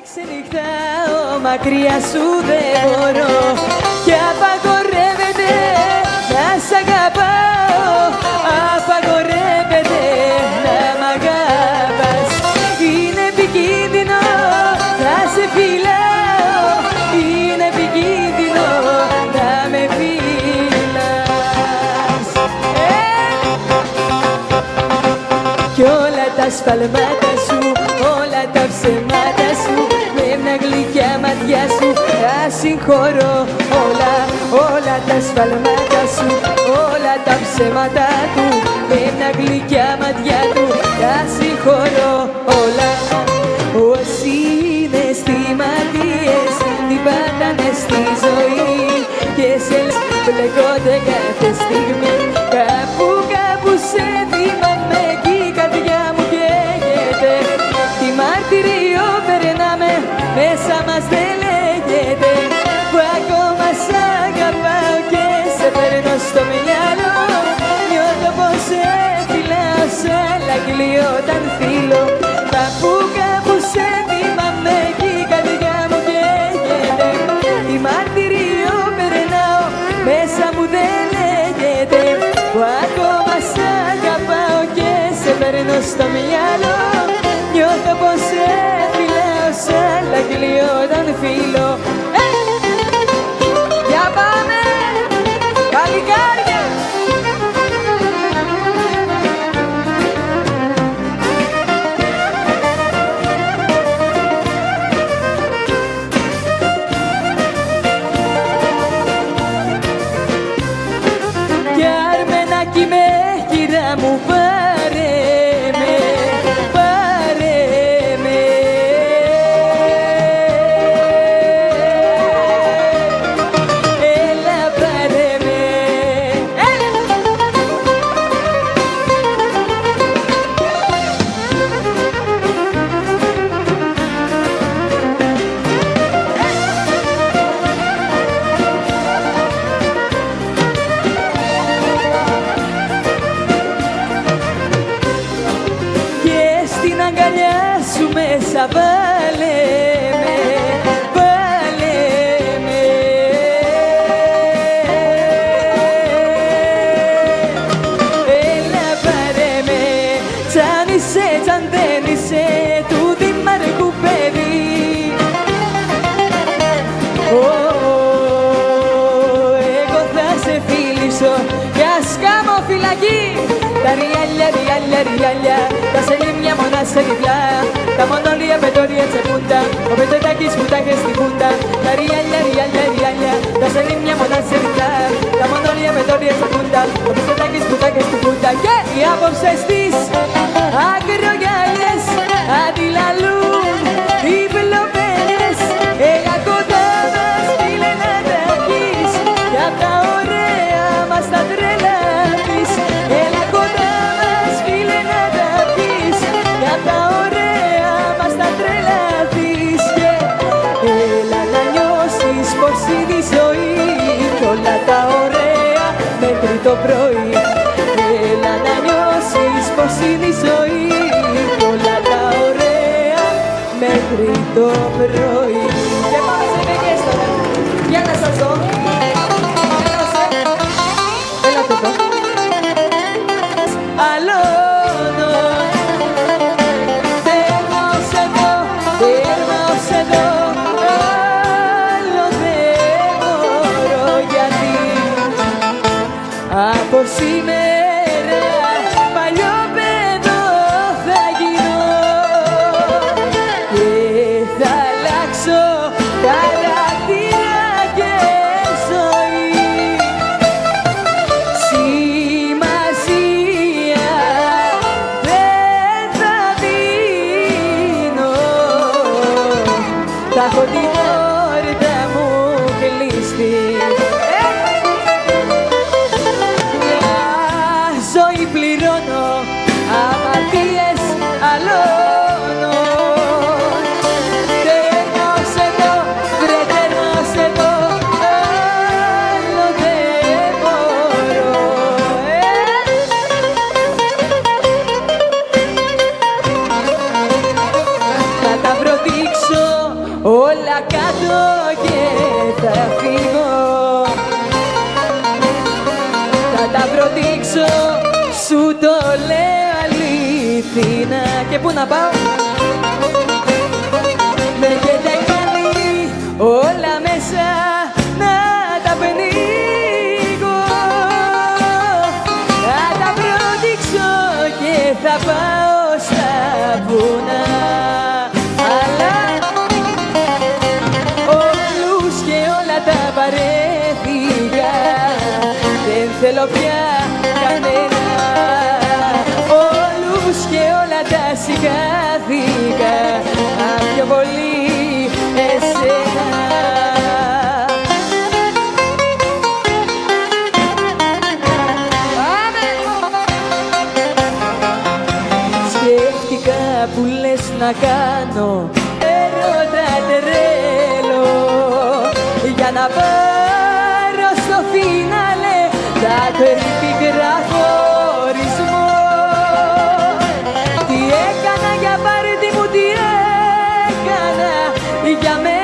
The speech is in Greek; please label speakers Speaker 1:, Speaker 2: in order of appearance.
Speaker 1: Ξενυχτάω, μακριά σου δεν μπορώ και απαγορεύεται να σ' αγαπάω. Απαγορεύεται να μ' αγαπάς. Είναι επικίνδυνο να σε φυλάω. Είναι επικίνδυνο να με φυλάς. Κι όλα τα σφαλμάτα σου, όλα τα ψεμάτα σου, με μια γλυκιά ματιά σου τα συγχωρώ. Όλα τα σφαλμάτα σου, όλα τα ψέματα του, με μια γλυκιά ματιά του τα συγχωρώ όλα. Όσοι είναι αισθηματίες την πάτανε στη ζωή και σε μπλεκόνται κάθε στιγμή. Κάπου σε θυμάμαι κι η καρδιά μου καίγεται. Τι μαρτυρίο περνάμε, μέσα μας δεν λέγεται. Που ακόμα σ' αγαπάω και σε παίρνω στο μυαλό. Νιώθω πως σε φυλάω σαν αγγλί όταν φίλω. Κάπου σε θυμάμαι κι η καρδιά μου καίγεται. Τι μαρτυρίο περνάω, μέσα μου δεν λέγεται. Που ακόμα σ' αγαπάω και σε παίρνω στο μυαλό. Νιώθω πως σε φυλάω σαν αγγλί όταν φίλω. Για πάμε! Παλικάρια! Κι αρμενάκι με κυρά μου πάρε με, πάρε με. Έλα πάρε με, έλα. Και στην αγκαλιά σου μέσα βάλε με, βάλε με. Έλα πάρε με, σαν είσαι, σαν δεν είσαι του δημαρχού παιδί. Εγώ θα σε φίλησω κι ας κάμω φυλακή. Τα ριάλια, ριάλια, ριάλια, τα σελίμια μόνα σε διπλά. Τα μονόλια πετόρια τσεπούντα, ο πετετάκης που τα έχεις στη φούντα. Τα ριάλια, ριάλια, ριάλια, τα σελίμια μόνα σε διπλά. Τα μονόλια πετόρια τσεπούντα, ο πετετάκης που τα έχεις στη φούντα. Και οι άποψες της ακρογιαλιές αντιλαλούν οι βλοπές. Έλα κοντά μας φίλε να τα πεις κι απ' τα ωραία μας τα τρέλα πεις. Έλα κοντά μας φίλε να τα πεις κι απ' τα ωραία μας τα τρέλα πεις. Και έλα να νιώσεις πως είναι η ζωή κι όλα τα ωραία μέχρι το πρωί. Έλα να νιώσεις πως είναι η ζωή κι όλα τα ωραία μέχρι το πρωί. Και πάμε σε μεκές τώρα. Για να σας δω. Έλατε εδώ. Αλώνω. Τέρμος εδώ, τέρμος εδώ. Άλλο δεν μπορώ γιατί από σήμερα παλιό παιδό θα γίνω και θα αλλάξω χαρακτήρα και ζωή. Σημασία δεν θα δίνω, θα έχω την πόρτα μου κλειστή. Μια ζωή πληρώνω, αμαρτίες αλώνω. Τέρμος εδώ, βρε τέρμος εδώ, άλλο δεν μπορώ. Θα τα προδείξω όλα κάτω και θα φύγω. Θα τα προδείξω, σου το λέω αλήθινα. Και πού να πάω? Με έχετε κάνει όλα μέσα να τα πνίγω. Θα τα προδείξω και θα πάω στα βουνά. Αλλά όλους και όλα τα παρέθηκα, δεν θέλω πια κανένα. Όλους και όλα τα σηκάθηκα, αν πιο πολύ εσένα. Σκέφτηκα που λες να κάνω έρωτα τρέλο, για να πάρω στο φινάλε τα περίπικρα χωρισμό. Τι έκανα για πάρτι μου, τι έκανα για μένα.